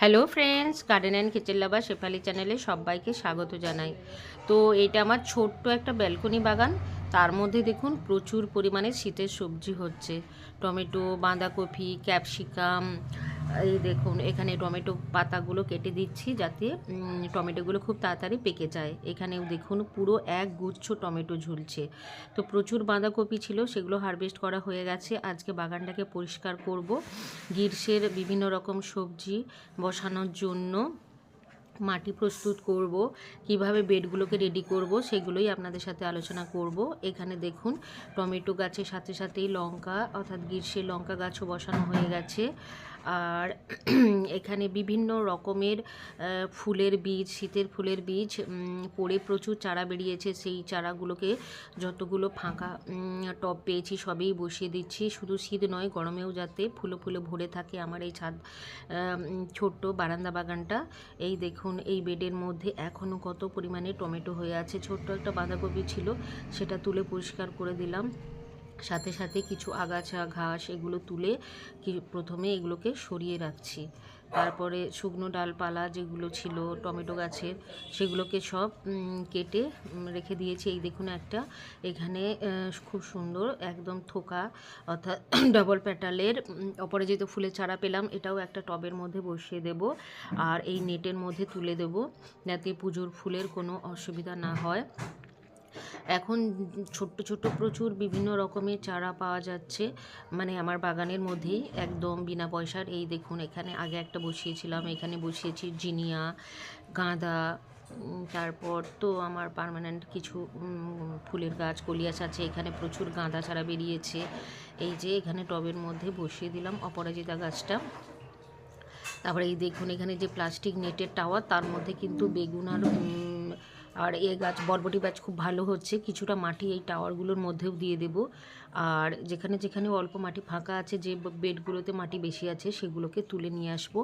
Hello friends, garden and kitchen লাভার শেফালি চ্যানেলে সবাইকে স্বাগত জানাই। তো এটা আমার ছোট্ট একটা ব্যালকনি বাগান। তার মধ্যে দেখুন প্রচুর পরিমাণে শীতের সবজি হচ্ছে। টমেটো, বাঁধাকপি, ক্যাপসিকাম। এই দেখুন এখানে টমেটো পাতাগুলো কেটে দিচ্ছি যাতে টমেটোগুলো খুব তাড়াতাড়ি পেকে যায়। এখানেও দেখুন পুরো এক গুচ্ছ টমেটো ঝুলছে। তো প্রচুর বাঁধাকপি ছিল, সেগুলো হারভেস্ট করা হয়ে গেছে। আজকে বাগানটাকে পরিষ্কার করব। গ্রীষ্মের বিভিন্ন রকম সবজি বসানোর জন্য মাটি প্রস্তুত করব, কিভাবে বেডগুলোকে রেডি করব সেগুলোই আপনাদের সাথে আলোচনা করব। এখানে দেখুন টমেটো গাছের সাথে সাথেই লঙ্কা অর্থাৎ গ্রীষ্মের লঙ্কা গাছও বসানো হয়ে গেছে। আর এখানে বিভিন্ন রকমের ফুলের বীজ, শীতের ফুলের বীজ পড়ে প্রচুর চারা বেরিয়েছে। সেই চারাগুলোকে যতগুলো ফাঁকা টব পেয়েছি সবই বসিয়ে দিচ্ছি। শুধু শীত নয়, গরমেও যাতে ফুলে ফুলে ভরে থাকে আমার এই ছাদ ছোট্ট বারান্দা বাগানটা। এই দেখুন এই বেডের মধ্যে এখনও কত পরিমাণে টমেটো হয়ে আছে। ছোট্ট একটা বাঁধাকপি ছিল, সেটা তুলে পরিষ্কার করে দিলাম। সাথে সাথে কিছু আগাছা ঘাস এগুলো তুলে প্রথমে এগুলোকে সরিয়ে রাখছি। তারপরে শুকনো ডালপালা যেগুলো ছিল টমেটো গাছের সেগুলোকে সব কেটে রেখে দিয়েছি। এই দেখুন একটা এখানে খুব সুন্দর একদম থোকা অর্থাৎ ডবল প্যাটালের অপরাজিত ফুলের চারা পেলাম। এটাও একটা টবের মধ্যে বসিয়ে দেব আর এই নেটের মধ্যে তুলে দেব যাতে পুজোর ফুলের কোনো অসুবিধা না হয়। এখন ছোট্ট ছোট্ট প্রচুর বিভিন্ন রকমের চারা পাওয়া যাচ্ছে, মানে আমার বাগানের মধ্যেই একদম বিনা পয়সার। এই দেখুন এখানে আগে একটা বসিয়েছিলাম, এখানে বসিয়েছি জিনিয়া, গাঁদা, তারপর তো আমার পার্মানেন্ট কিছু ফুলের গাছ কলিয়াস আছে। এখানে প্রচুর গাঁদা চারা বেরিয়েছে। এই যে এখানে টবের মধ্যে বসিয়ে দিলাম অপরাজিতা গাছটা। তারপরে এই দেখুন এখানে যে প্লাস্টিক নেটের টাওয়ার, তার মধ্যে কিন্তু বেগুন আর এ গাছ বরবটি গাছ খুব ভালো হচ্ছে। কিছুটা মাটি এই টাওয়ারগুলোর মধ্যেও দিয়ে দেব। আর যেখানে যেখানে অল্প মাটি ফাঁকা আছে, যে বেডগুলোতে মাটি বেশি আছে সেগুলোকে তুলে নিয়ে আসব।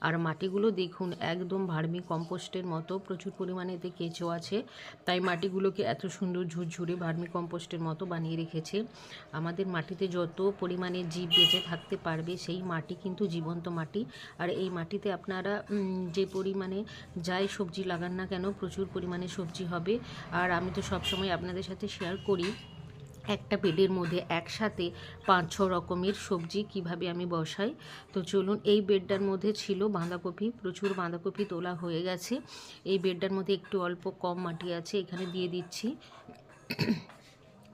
আর মাটিগুলো দেখুন একদম ভার্মি কম্পোস্টের মতো, প্রচুর পরিমাণে এতে কেঁচো আছে, তাই মাটিগুলোকে এত সুন্দর ঝুরঝুরে ভার্মি কম্পোস্টের মতো বানিয়ে রেখেছে। আমাদের মাটিতে যত পরিমাণে জীব বেঁচে থাকতে পারবে সেই মাটি কিন্তু জীবন্ত মাটি। আর এই মাটিতে আপনারা যে পরিমাণে যাই সবজি লাগান না কেন প্রচুর পরিমাণে সবজি হবে। আর আমি তো সবসময় আপনাদের সাথে শেয়ার করি একটা বেডের মধ্যে একসাথে 5-6 রকমের সবজি কিভাবে আমি বসাই। তো চলুন, এই বেডটার মধ্যে ছিল বাঁধাকপি, প্রচুর বাঁধাকপি তোলা হয়ে গেছে। এই বেডটার মধ্যে একটু অল্প কম মাটি আছে, এখানে দিয়ে দিচ্ছি।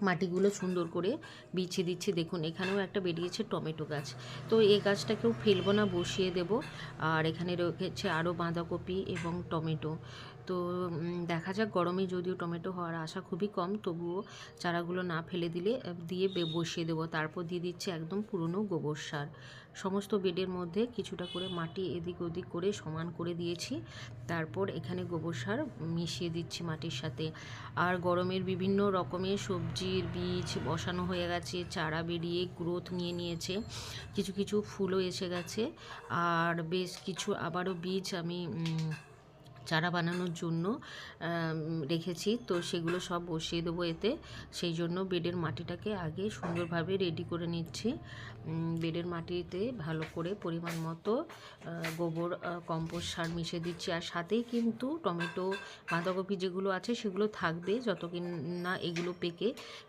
মাটিগুলো সুন্দর করে বিছিয়ে দিচ্ছি। দেখুন এখানেও একটা বেরিয়েছে টমেটো গাছ। তো এই গাছটাকেও ফেলবো না, বসিয়ে দেব। আর এখানে রয়েছে আরও বাঁধাকপি এবং টমেটো। তো দেখা যাক, গরমে যদিও টমেটো হওয়ার আশা খুবই কম, তবুও চারাগুলো না ফেলে দিয়ে বসিয়ে দেবো। তারপর দিয়ে দিচ্ছি একদম পুরনো গোবর সার। সমস্ত বেডের মধ্যে কিছুটা করে মাটি এদিক ওদিক করে সমান করে দিয়েছি। তারপর এখানে গোবর সার মিশিয়ে দিচ্ছি মাটির সাথে। আর গরমের বিভিন্ন রকমের সবজির বীজ বসানো হয়ে গেছে, চারা বেরিয়ে গ্রোথ নিয়ে নিয়েছে, কিছু কিছু ফুলও এসে গেছে। আর বেশ কিছু আবারও বীজ আমি চারা বানানোর জন্য রেখেছি, তো সেগুলো সব বসিয়ে দেবো এতে। সেই জন্য বেডের মাটিটাকে আগে সুন্দরভাবে রেডি করে নিচ্ছি। বেডের মাটিতে ভালো করে পরিমাণ মতো গোবর কম্পোস্ট সার মিশিয়ে দিচ্ছি। আর সাথেই কিন্তু টমেটো বাঁধাকপি যেগুলো আছে সেগুলো থাকবে যতক্ষণ না এগুলো পেকে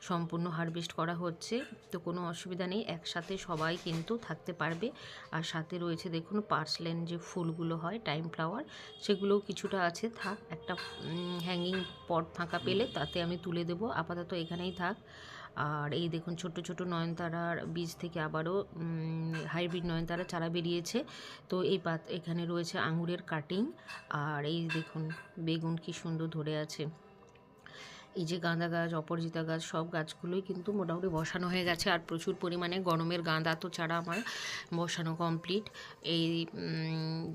সম্পূর্ণ হারভেস্ট করা হচ্ছে। তো কোনো অসুবিধা নেই, একসাথে সবাই কিন্তু থাকতে পারবে। আর সাথে রয়েছে দেখুন পার্সলেন যে ফুলগুলো হয় টাইম ফ্লাওয়ার, সেগুলোও কিছুটা আছে, থাক। একটা হ্যাঙ্গিং পট ফাঁকা পেলে তাতে আমি তুলে দেব, আপাতত এখানেই থাক। আর এই দেখুন ছোট ছোট নয়নতারার বীজ থেকে আবারও হাইব্রিড নয়নতারা চারা বেরিয়েছে। তো এখানে রয়েছে আঙুরের কাটিং। আর এই দেখুন বেগুন কি সুন্দর ধরে আছে। এই যে গাঁদা গাছ, অপরাজিতা গাছ, সব গাছগুলোই কিন্তু মোটামুটি বসানো হয়ে গেছে। আর প্রচুর পরিমাণে গরমের গাঁদা তো চারা আমার বসানো কমপ্লিট। এই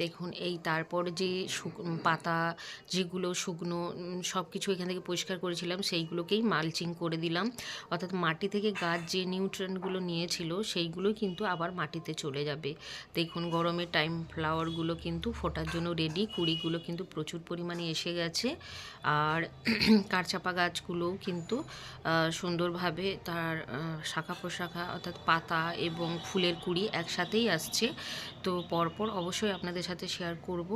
দেখুন এই তারপর যে পাতা যেগুলো শুকনো সব কিছু এখান থেকে পরিষ্কার করেছিলাম সেইগুলোকেই মালচিং করে দিলাম, অর্থাৎ মাটি থেকে গাছ যে নিউট্রিয়েন্টগুলো নিয়েছিল সেইগুলোই কিন্তু আবার মাটিতে চলে যাবে। দেখুন গরমের টাইম ফ্লাওয়ারগুলো কিন্তু ফোটার জন্য রেডি, কুড়িগুলো কিন্তু প্রচুর পরিমাণে এসে গেছে। আর কারচাপা গাছ গাছগুলোও কিন্তু সুন্দরভাবে তার শাখা প্রশাখা অর্থাৎ পাতা এবং ফুলের কুঁড়ি একসাথেই আসছে। তো পরপর অবশ্যই আপনাদের সাথে শেয়ার করব।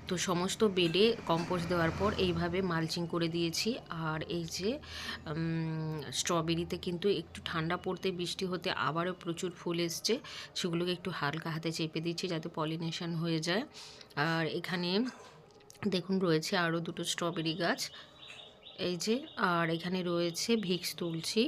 তো সমস্ত বেডে কম্পোস্ট দেওয়ার পর এইভাবে মালচিং করে দিয়েছি। আর এই যে স্ট্রবেরিতে কিন্তু একটু ঠান্ডা পড়তে বৃষ্টি হতে আবারও প্রচুর ফুল এসছে, সেগুলোকে একটু হালকা হাতে চেপে দিচ্ছি যাতে পলিনেশন হয়ে যায়। আর এখানে দেখুন রয়েছে আরও দুটো স্ট্রবেরি গাছ, এই যে। আর এখানে রয়েছে ভিক্স তুলসী,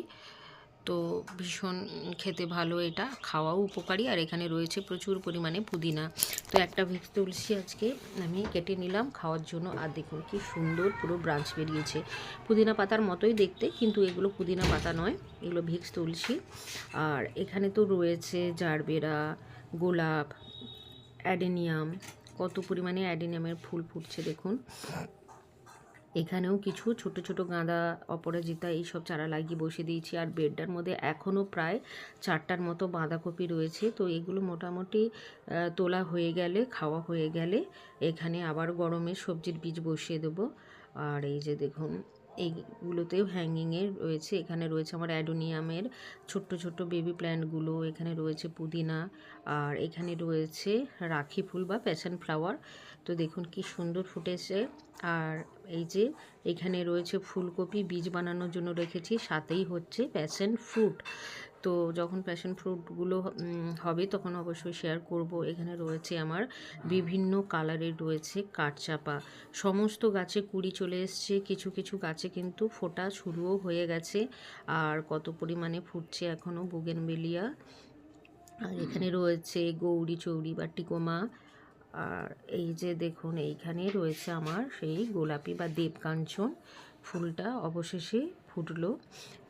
তো ভীষণ খেতে ভালো, এটা খাওয়াও উপকারী। আর এখানে রয়েছে প্রচুর পরিমাণে পুদিনা। তো একটা ভিক্স তুলসী আজকে আমি কেটে নিলাম খাওয়ার জন্য। আর দেখুন কি সুন্দর পুরো ব্রাঞ্চ বেরিয়েছে, পুদিনা পাতার মতোই দেখতে, কিন্তু এগুলো পুদিনা পাতা নয়, এগুলো ভিক্স তুলসী। আর এখানে তো রয়েছে জারবেরা, গোলাপ, অ্যাডেনিয়াম, কত পরিমাণে অ্যাডেনিয়ামের ফুল ফুটছে দেখুন। এখানেও কিছু ছোট ছোট গাঁদা, অপরাজিতা এইসব চারা লাগিয়ে বসে দিয়েছি। আর বেডটার মধ্যে এখনও প্রায় 4টার মতো বাঁধাকপি রয়েছে। তো এগুলো মোটামুটি তোলা হয়ে গেলে, খাওয়া হয়ে গেলে এখানে আবার গরমের সবজির বীজ বসিয়ে দেবো। আর এই যে দেখুন এইগুলোতেও হ্যাঙ্গিংয়ে রয়েছে। এখানে রয়েছে আমার অ্যাডোনিয়ামের ছোট্ট ছোট্ট বেবি প্ল্যান্টগুলো, এখানে রয়েছে পুদিনা, আর এখানে রয়েছে রাখি ফুল বা প্যাশন ফ্লাওয়ার। তো দেখুন কি সুন্দর ফুটেছে। আর এই যে এখানে রয়েছে ফুলকপি, বীজ বানানোর জন্য রেখেছি, সাথেই হচ্ছে প্যাশন ফ্রুট। তো যখন প্যাশন ফ্রুটগুলো হবে তখন অবশ্যই শেয়ার করব। এখানে রয়েছে আমার বিভিন্ন কালারের রয়েছে কাঠচাপা, সমস্ত গাছে কুড়ি চলে এসছে, কিছু কিছু গাছে কিন্তু ফোটা শুরুও হয়ে গেছে। আর কত পরিমাণে ফুটছে এখনও বুগেনভেলিয়া। আর এখানে রয়েছে গৌরী চৌরি বা টিকোমা। আর এই যে দেখুন এইখানে রয়েছে আমার সেই গোলাপি বা দেবকাঞ্চন ফুলটা অবশেষে ফুটলো।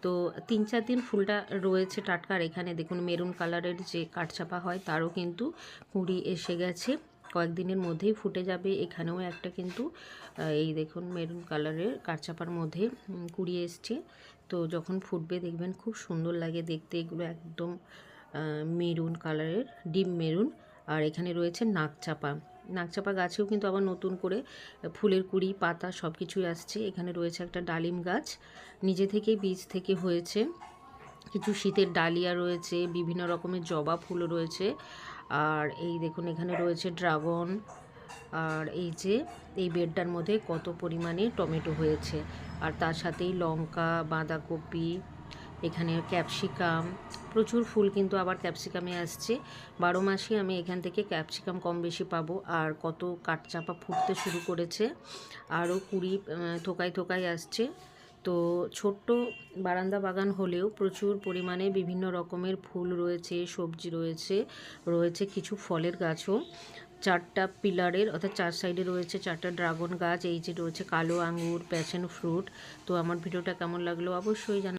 তো 3-4 দিন ফুলটা রয়েছে টাটকা। আর এখানে দেখুন মেরুন কালারের যে কাঠচাপা হয় তারও কিন্তু কুঁড়ি এসে গেছে, কয়েকদিনের মধ্যেই ফুটে যাবে। এখানেও একটা কিন্তু এই দেখুন মেরুন কালারের কাঠচাপার মধ্যে কুঁড়ি এসছে। তো যখন ফুটবে দেখবেন খুব সুন্দর লাগে দেখতে, এগুলো একদম মেরুন কালারের, ডিপ মেরুন। আর এখানে রয়েছে নাকচাপা, নাকচাপা গাছেও কিন্তু আবার নতুন করে ফুলের কুঁড়ি, পাতা সব কিছুই আসছে। এখানে রয়েছে একটা ডালিম গাছ, নিজে থেকেই বীজ থেকে হয়েছে। কিছু শীতের ডালিয়া রয়েছে, বিভিন্ন রকমের জবা ফুলও রয়েছে। আর এই দেখুন এখানে রয়েছে ড্রাগন। আর এই যে এই বেডটার মধ্যে কত পরিমাণে টমেটো হয়েছে, আর তার সাথেই লঙ্কা, বাঁধাকপি, এখানে ক্যাপসিকাম, প্রচুর ফুল কিন্তু আবার ক্যাপসিকামে আসছে। 12 মাসই আমি এখান থেকে ক্যাপসিকাম কম বেশি পাবো। আর কত কাঠচাপা ফুটতে শুরু করেছে, আরও কুড়ি থোকায় থোকায় আসছে। তো ছোট্ট বারান্দা বাগান হলেও প্রচুর পরিমাণে বিভিন্ন রকমের ফুল রয়েছে, সবজি রয়েছে, রয়েছে কিছু ফলের গাছও। 4টা পিলারের অর্থাৎ 4 সাইডে রয়েছে 4টা ড্রাগন গাছ, এই যে রয়েছে কালো আঙ্গুর, প্যাশন ফ্রুট। তো আমার ভিডিওটা কেমন লাগলো অবশ্যই জানাবেন।